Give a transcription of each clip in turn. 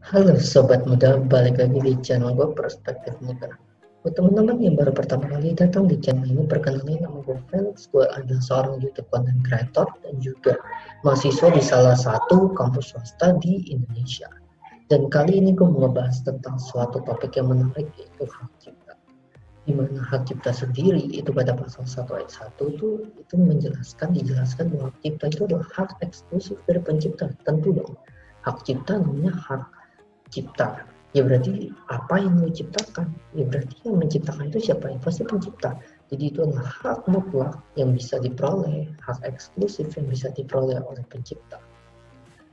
Halo Sobat Muda, balik lagi di channel gue Perspektif Muda. Buat teman-teman yang baru pertama kali datang di channel ini, perkenalkan nama gue Felix. Gue adalah seorang YouTube content creator dan juga mahasiswa di salah satu kampus swasta di Indonesia. Dan kali ini gue mau ngebahas tentang suatu topik yang menarik, yaitu hak cipta. Di mana hak cipta sendiri itu pada pasal 1 ayat 1 itu dijelaskan bahwa hak cipta itu adalah hak eksklusif dari pencipta. Tentu dong, hak cipta namanya hak cipta, ya berarti apa yang lo ciptakan, ya berarti yang menciptakan itu siapa, yang pasti pencipta. Jadi itu adalah hak mutlak yang bisa diperoleh, hak eksklusif yang bisa diperoleh oleh pencipta,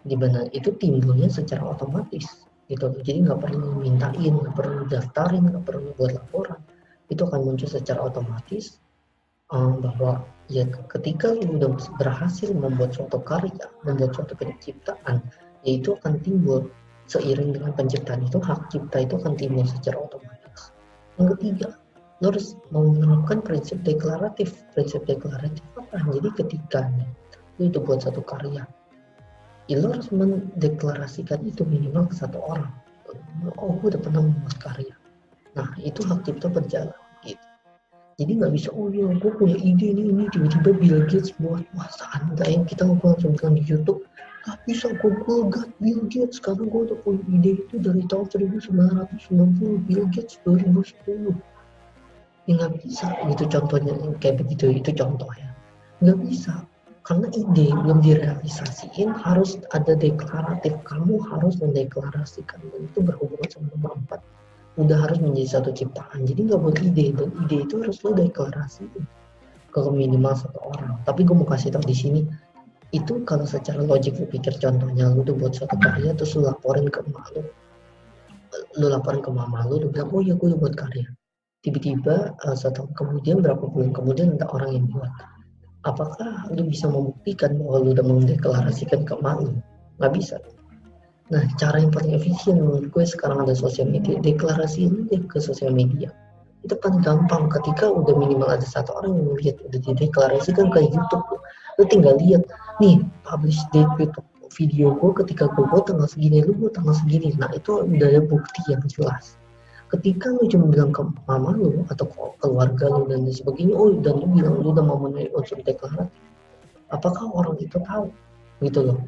di mana itu timbulnya secara otomatis gitu. Jadi nggak perlu mintain, nggak perlu daftarin, nggak perlu buat laporan, itu akan muncul secara otomatis. Bahwa ya ketika lu udah berhasil membuat suatu karya, membuat suatu penciptaan, yaitu akan timbul seiring dengan penciptaan itu, hak cipta itu akan timbul secara otomatis. Yang ketiga, lo harus menerapkan prinsip deklaratif. Prinsip deklaratif apa? Jadi ketika lo itu buat satu karya, ya lo harus mendeklarasikan itu minimal ke satu orang. Oh, gue udah pernah membuat karya. Nah, itu hak cipta berjalan gitu. Jadi nggak bisa, oh ya gue punya ide ini tiba-tiba Bill Gates buat, wah santai kita ngobrol langsung bilang di YouTube, gak bisa Google got Bill Gates karena gue udah punya ide itu dari tahun 1990, Bill Gates 2010. Ya nggak bisa gitu contohnya, kayak begitu, itu contoh ya. Nggak bisa, karena ide belum direalisasiin, harus ada deklaratif, kamu harus mendeklarasikan, dan itu berhubungan sama nomor 4, udah harus menjadi satu ciptaan. Jadi nggak buat ide, dan ide itu harus lo deklarasiin ke minimal satu orang. Tapi gue mau kasih tau di sini, itu kalau secara logik lo pikir, contohnya lo udah buat suatu karya terus lo laporin ke emak lo laporin ke mama lo bilang, oh ya gue udah buat karya. Tiba-tiba setahun kemudian, berapa bulan kemudian ada orang yang buat. Apakah lo bisa membuktikan bahwa lo udah mendeklarasikan ke emak lo? Nggak bisa. Nah, cara yang paling efisien menurut gue sekarang ada sosial media, deklarasiin aja ke sosial media. Itu paling gampang, ketika udah minimal ada satu orang yang lihat, udah dideklarasikan ke YouTube. Lu tinggal lihat, nih, publish date YouTube video gue ketika gue buat tanggal segini, lu buat tanggal segini. Nah, itu udah ada bukti yang jelas. Ketika lu cuma bilang ke mama lu atau ke keluarga lu dan sebagainya, oh dan lu bilang lu udah memenuhi unsur deklaratif, apakah orang itu tahu? Gitu loh.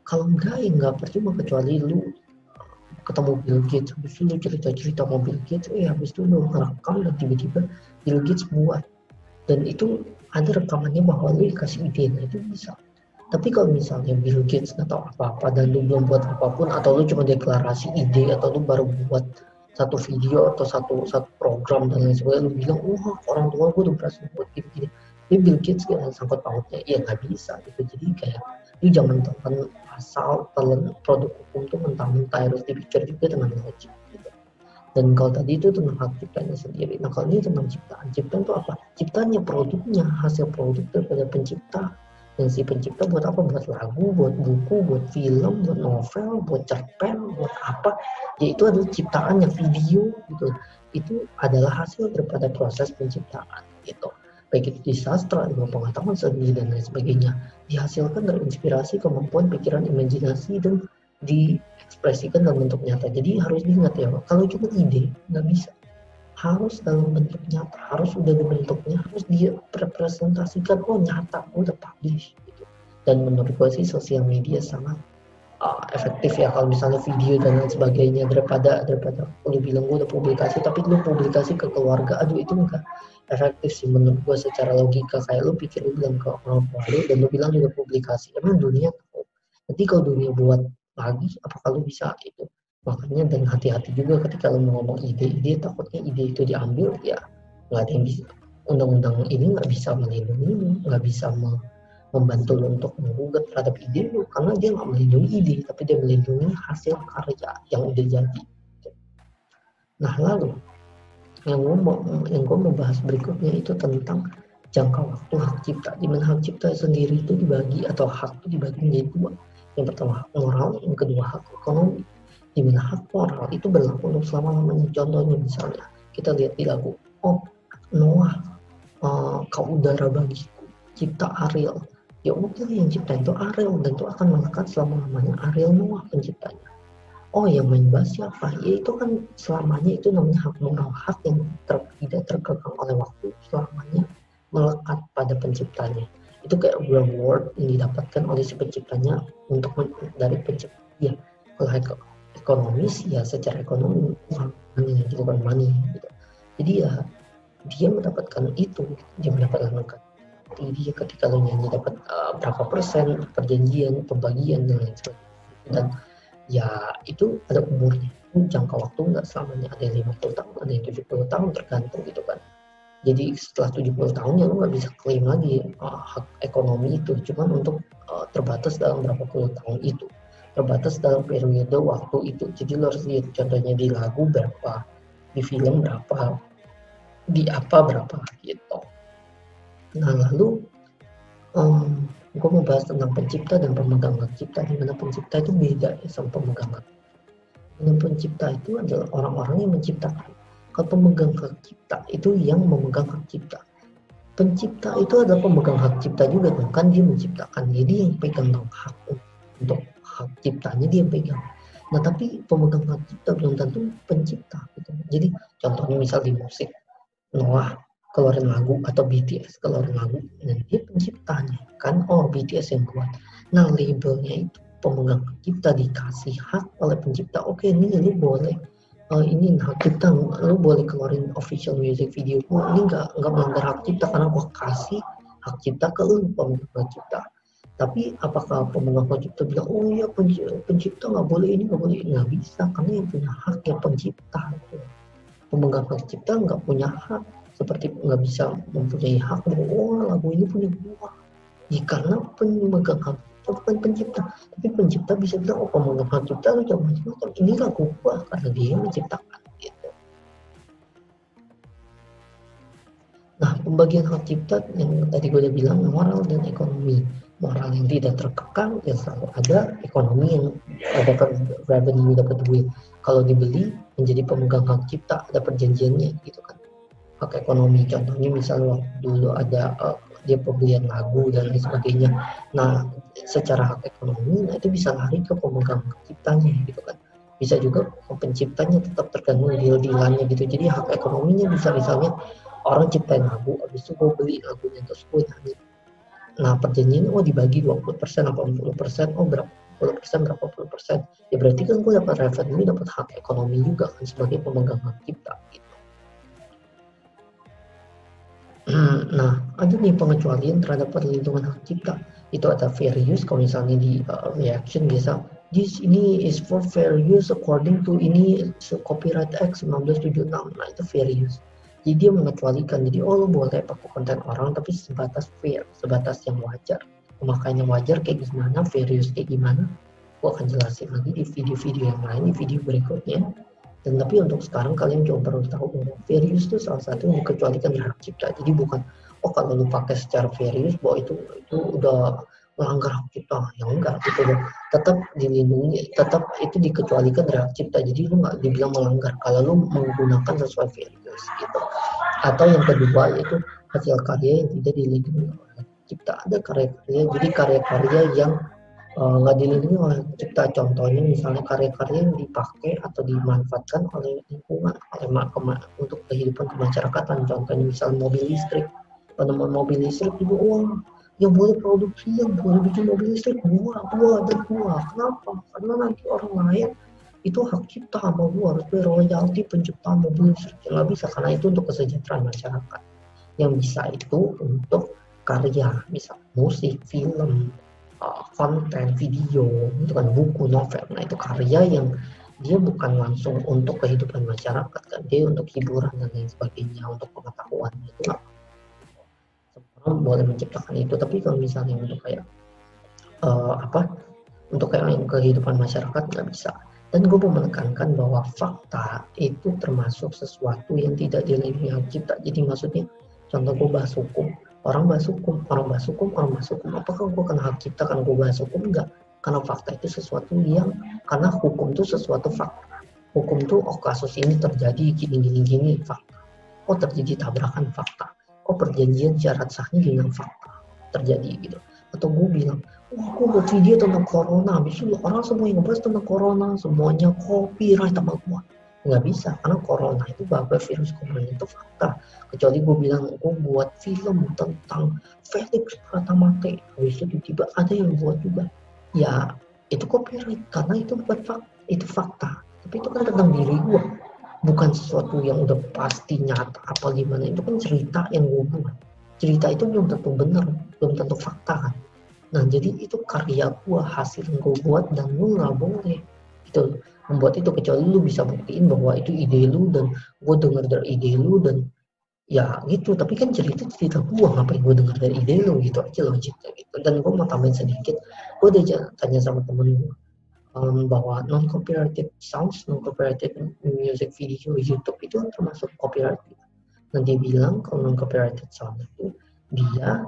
Kalau enggak, ya enggak percuma, kecuali lu ketemu Bill Gates, habis itu lu cerita-cerita mau Bill Gates, habis itu lu ngerekam dan tiba-tiba Bill Gates buat, dan itu ada rekamannya bahwa lu dikasih ide, nah itu bisa. Tapi kalau misalnya Bill Gates nggak tahu apa-apa dan lu belum buat apapun, atau lu cuma deklarasi ide, atau lu baru buat satu video atau satu program dan lain sebagainya, lu bilang, wah orang tua gue udah berhasil buat gini-gini, ini Bill Gates gak sangkut pautnya, ya nggak bisa gitu. Jadi kayak lu jangan telan asal telan produk hukum tuh mentah-mentah, harus dipikir juga dengan logik gitu. Dan kalau tadi itu tentang hak ciptanya sendiri, nah kalau ini tentang ciptaan itu apa? Ciptanya, produknya, hasil produk daripada pencipta. Dan si pencipta buat apa? Buat lagu, buat buku, buat film, buat novel, buat cerpen, buat apa, ya itu adalah ciptaannya. Video gitu, itu adalah hasil daripada proses penciptaan gitu. Baik itu di sastra, ilmu pengetahuan seni dan lain sebagainya, dihasilkan dari inspirasi, kemampuan, pikiran, imajinasi, dan diekspresikan dalam bentuk nyata. Jadi harus diingat ya, kalau cuma ide nggak bisa, harus dalam bentuk nyata, harus udah dibentuknya, harus direpresentasikan, oh nyata, udah publish gitu. Dan menurut gue sih sosial media sangat efektif ya, kalau misalnya video dan lain sebagainya, daripada lu bilang gue udah publikasi tapi lu publikasi ke keluarga, aduh itu enggak efektif sih menurut gue secara logika. Kayak lu pikir, lu bilang ke orang tua lu dan lu bilang juga publikasi, emang dunia tahu? Nanti kalau dunia buat lagi, apakah lu bisa itu? Makanya, dan hati-hati juga ketika lu mau ngomong ide, takutnya ide itu diambil, ya nggak ada yang bisa, undang-undang ini nggak bisa melindungi lu, nggak bisa membantu lo untuk menggugat terhadap ide lo, karena dia nggak melindungi ide tapi dia melindungi hasil karya yang udah jadi. Nah lalu yang gue mau bahas berikutnya itu tentang jangka waktu hak cipta. Di mana hak cipta sendiri itu dibagi, atau hak itu dibagi menjadi dua. Yang pertama hak moral, yang kedua hak ekonomi. Di mana hak moral itu berlaku untuk selama-lamanya. Contohnya misalnya kita lihat di lagu, oh Noah, kau udara bagiku, cipta Ariel. Ya udah, yang cipta itu Ariel, dan itu akan melekat selama-lamanya Ariel Noah penciptanya. Oh, yang main bass siapa? Ya itu kan selamanya itu namanya hak moral, hak yang tidak terkekang oleh waktu, selamanya melekat pada penciptanya. Itu kayak reward yang didapatkan oleh si penciptanya untuk dari pencipta. Ya, kalau ekonomis ya secara ekonomi money gitu kan, money gitu. Jadi ya dia mendapatkan itu, dia mendapatkan dia ketika lo nyanyi dapat berapa persen perjanjian, pembagian dan lain sebagainya. Dan ya itu ada umurnya, jangka waktu nggak selamanya, ada yang 50 tahun, ada yang 70 tahun, tergantung gitu kan. Jadi setelah 70 tahun ya lo nggak bisa klaim lagi hak ekonomi itu, cuman untuk terbatas dalam berapa puluh tahun itu, terbatas dalam periode waktu itu. Jadi lo harus lihat contohnya di lagu berapa, di film berapa, di apa berapa gitu. Nah lalu gue mau bahas tentang pencipta dan pemegang hak cipta, di mana pencipta itu beda ya sama pemegang hak. Dengan pencipta itu adalah orang-orang yang menciptakan. Kalau pemegang hak cipta itu yang memegang hak cipta. Pencipta itu adalah pemegang hak cipta juga dong, kan dia menciptakan, jadi yang pegang hak untuk hak ciptanya dia pegang. Nah tapi pemegang hak cipta belum tentu pencipta gitu. Jadi contohnya misal di musik, Noah keluarin lagu atau BTS keluarin lagu, dan dia penciptanya kan, BTS yang buat. Nah labelnya itu pemegang hak cipta dikasih hak oleh pencipta, oke ini lu boleh ini hak cipta, lu boleh keluarin official music video, ini nggak melanggar hak cipta karena gua kasih hak cipta ke lu pemegang hak cipta. Tapi apakah pemegang hak cipta bilang oh iya pencipta nggak boleh ini, nggak boleh, nggak bisa, karena yang punya hak ya pencipta. Pemegang hak cipta nggak punya hak, seperti nggak bisa mempunyai hak bahwa lagu ini punya gua. Ya, karena pemegang hak cipta bukan pencipta, tapi pencipta bisa bilang oh pemegang hak cipta lu jangan macam-macam, ini lagu gua karena dia yang menciptakan gitu. Nah pembagian hak cipta yang tadi gue udah bilang, moral dan ekonomi. Moral yang tidak terkekang ya selalu ada, ekonomi yang dapat revenue, dapat duit. Kalau dibeli menjadi pemegang hak cipta ada perjanjiannya gitu kan. Hak ekonomi contohnya misalnya waktu dulu ada dia pembelian lagu dan lain sebagainya. Nah secara hak ekonomi nah itu bisa lari ke pemegang hak ciptanya gitu kan. Bisa juga penciptanya tetap tergantung deal-dealannya gitu. Jadi hak ekonominya bisa misalnya orang ciptain lagu, habis itu gue beli lagunya terus gue nyanyi. Nah perjanjiannya dibagi 20%, 80%, berapa berapa puluh persen. Ya berarti kan gue dapat revenue, dapat hak ekonomi juga kan sebagai pemegang hak cipta gitu. Nah, ada nih pengecualian terhadap perlindungan hak cipta. Itu ada fair use, kalau misalnya di reaction biasa, ini is for fair use according to ini Copyright Act 1976. Nah, itu fair use. Jadi dia mengecualikan, jadi lo boleh pakai konten orang tapi sebatas fair, sebatas yang wajar. Pemakaian yang wajar kayak gimana, fair use kayak gimana, gue akan jelasin lagi di video-video yang lain, di video berikutnya. Dan tapi untuk sekarang kalian coba perlu tahu bahwa fair use itu salah satu yang dikecualikan dari hak cipta. Jadi bukan kalau lu pakai secara fair use bahwa itu udah melanggar hak cipta, ya enggak, itu tetap dilindungi, tetap itu dikecualikan dari hak cipta. Jadi lu nggak dibilang melanggar kalau lu menggunakan sesuai fair use gitu. Atau yang kedua yaitu hasil karya yang tidak dilindungi oleh hak cipta. Ada karya-karya, jadi karya-karya yang nggak dilindungi oleh cipta, contohnya misalnya karya-karya yang dipakai atau dimanfaatkan oleh lingkungan, untuk kehidupan kemasyarakatan, contohnya misalnya mobil listrik, penemuan mobil listrik juga yang boleh produksi, yang boleh bikin mobil listrik gua, kenapa? Karena nanti orang lain itu hak cipta sama gua harus bayar royalti penciptaan mobil listrik, nggak bisa karena itu untuk kesejahteraan masyarakat. Yang bisa itu untuk karya, misal musik, film, konten, video, itu kan buku, novel. Nah itu karya yang dia bukan langsung untuk kehidupan masyarakat kan, dia untuk hiburan dan lain sebagainya, untuk pengetahuan itu nggak. Semua orang boleh menciptakan itu, tapi kalau misalnya untuk kayak untuk kayak yang kehidupan masyarakat nggak bisa. Dan gue mau menekankan bahwa fakta itu termasuk sesuatu yang tidak dilindungi hak cipta. Jadi maksudnya, contoh gue bahas hukum, orang bahas hukum, apakah gue kena hak cipta karena gue bahas hukum? Enggak, karena fakta itu sesuatu yang, karena hukum itu sesuatu fakta. Hukum itu kasus ini terjadi gini fakta. Terjadi tabrakan, fakta. Perjanjian syarat sahnya dengan fakta terjadi gitu. Atau gue bilang wah aku buat video tentang corona, habis itu orang semua yang ngebahas tentang corona, semuanya copyright sama gua. Nggak bisa, karena corona itu wabah virus corona itu fakta. Kecuali gue bilang gue buat film tentang Felix Pratamate, habis itu tiba-tiba ada yang buat juga. Ya itu copyright karena itu bukan fakta, itu fakta. Tapi itu kan tentang diri gue, bukan sesuatu yang udah pasti nyata apa gimana. Itu kan cerita yang gue buat. Cerita itu belum tentu benar, belum tentu fakta kan. Nah, jadi itu karya gua, hasil yang gua buat dan lu nggak boleh gitu membuat itu kecuali lu bisa buktiin bahwa itu ide lu dan gua dengar dari ide lu dan ya gitu. Tapi kan cerita gua, ngapain gua dengar dari ide lu, gitu aja logiknya gitu. Dan gua mau tambahin sedikit, gua udah tanya sama temen gua bahwa non copyrighted sounds, non copyrighted music video YouTube itu termasuk copyright. Dan dia bilang kalau non copyrighted sound itu dia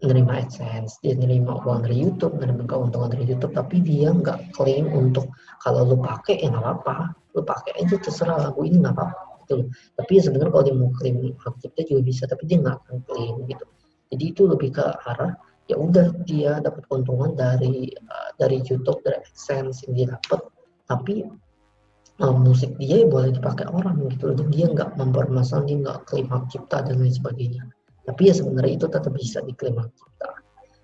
nerima AdSense, dia nerima uang dari YouTube, nerima keuntungan dari YouTube, tapi dia nggak klaim untuk kalau lu pakai ya nggak apa-apa, lu pakai aja terserah lagu ini nggak apa-apa gitu. Tapi ya sebenarnya kalau dia mau klaim hak cipta juga bisa, tapi dia nggak akan klaim gitu. Jadi itu lebih ke arah ya udah dia dapat keuntungan dari YouTube, dari AdSense yang dia dapat, tapi musik dia boleh dipakai orang gitu, dan dia nggak mempermasalahkan, dia nggak klaim hak cipta dan lain sebagainya. Tapi ya sebenarnya itu tetap bisa diklaim hak cipta.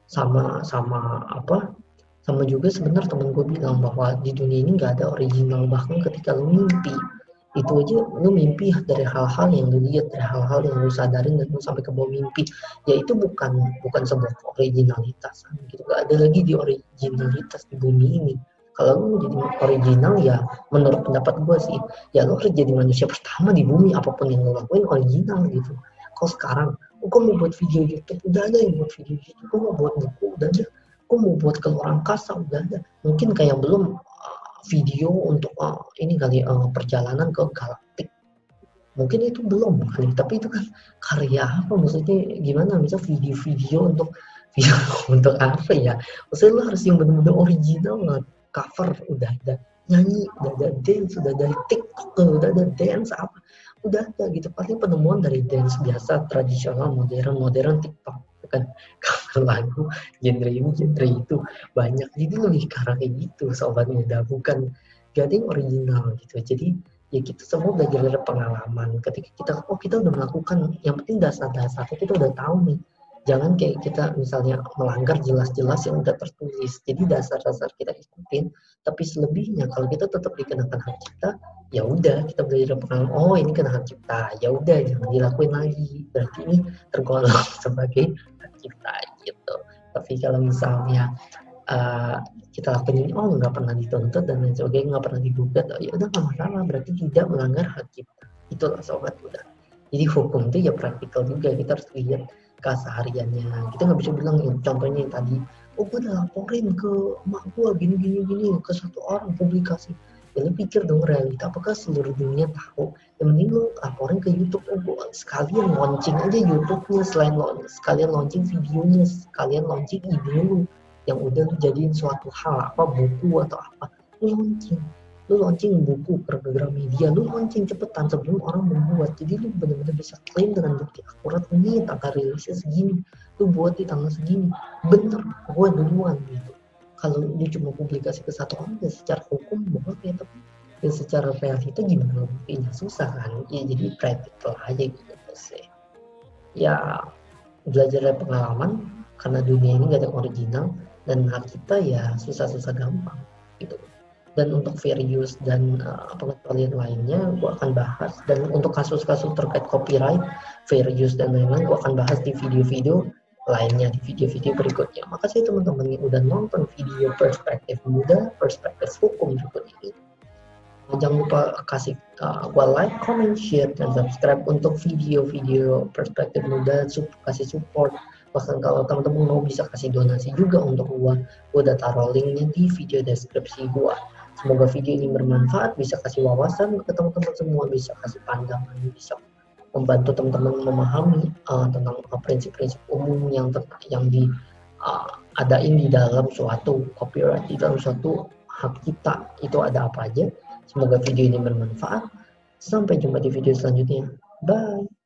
Sama apa, sama juga sebenarnya temen gue bilang bahwa di dunia ini nggak ada original, bahkan ketika lu mimpi itu aja lu mimpi dari hal-hal yang lu lihat, dari hal-hal yang lu sadarin dan lu sampai ke bawah mimpi, ya itu bukan sebuah originalitas gitu. Gak ada lagi di originalitas di bumi ini. Kalau lu jadi original ya menurut pendapat gue sih ya lu harus jadi manusia pertama di bumi, apapun yang lu lakuin original gitu. Kalau sekarang gue mau buat video YouTube, udah ada yang buat video YouTube. Gue mau buat buku, udah ada. Gue mau buat ke luar angkasa, udah ada. Mungkin kayak belum video untuk ini kali perjalanan ke galaktik. Mungkin itu belum kali, tapi itu kan karya apa? Maksudnya gimana? Misal video-video untuk video untuk apa ya? Maksudnya lo harus yang benar-benar original lah. Cover udah ada, nyanyi udah ada, dance udah dari TikTok udah ada, dance apa udah ada gitu. Paling penemuan dari dance biasa tradisional modern TikTok kan, cover lagu genre ini genre itu banyak. Jadi lebih karena kayak gitu sobat muda, bukan gak ada yang original gitu. Jadi ya kita semua belajar dari pengalaman. Ketika kita udah melakukan, yang penting dasar-dasarnya kita udah tahu nih. Jangan kayak kita misalnya melanggar jelas-jelas yang udah tertulis. Jadi dasar-dasar kita ikutin, tapi selebihnya kalau kita tetap dikenakan hak cipta, ya udah kita belajar dari pengalaman. Oh ini kena hak cipta, ya udah jangan dilakuin lagi. Berarti ini tergolong sebagai hak cipta gitu. Tapi kalau misalnya kita lakuin ini, oh nggak pernah dituntut dan lain sebagainya, nggak pernah digugat, oh, ya udah nggak masalah, berarti tidak melanggar hak cipta. Itulah sobat muda. Jadi hukum itu ya praktikal juga, kita harus lihat kesehariannya. Kita nggak bisa bilang contohnya yang tadi, oh gue udah laporin ke emak gue gini ke satu orang publikasi. Ya lu pikir dong realita, apakah seluruh dunia tahu? Yang penting lu laporin ke YouTube, oh, sekalian launching aja YouTube-nya, sekalian launching videonya, sekalian launching ide lu yang udah lu jadiin suatu hal, apa buku atau apa, lu launching buku program media, lu launching cepetan sebelum orang membuat. Jadi lu benar-benar bisa klaim dengan bukti akurat, ini tanggal rilisnya segini, lu buat di tanggal segini, bener gue duluan gitu. Kalau lu cuma publikasi ke satu orang ya secara hukum boleh, tapi ya secara realita gimana buktinya, susah kan ya. Jadi praktikal aja gitu sih ya, belajar dari pengalaman, karena dunia ini gak ada yang original dan hak kita ya susah-susah gampang gitu. Dan untuk fair use dan pengetahuan lainnya gue akan bahas, dan untuk kasus-kasus terkait copyright, fair use dan lain-lain gue akan bahas di video-video lainnya, di video-video berikutnya. Makasih teman-teman yang udah nonton video perspektif muda, perspektif hukum berikut ini. Jangan lupa kasih gua like, comment, share, dan subscribe untuk video-video perspektif muda, kasih support. Bahkan kalau teman-teman mau bisa kasih donasi juga untuk gua udah taruh linknya di video deskripsi gua. Semoga video ini bermanfaat, bisa kasih wawasan ke teman-teman semua, bisa kasih pandangan, bisa membantu teman-teman memahami tentang prinsip-prinsip umum yang adain di dalam suatu copyright, di dalam suatu hak cipta itu ada apa aja. Semoga video ini bermanfaat. Sampai jumpa di video selanjutnya. Bye.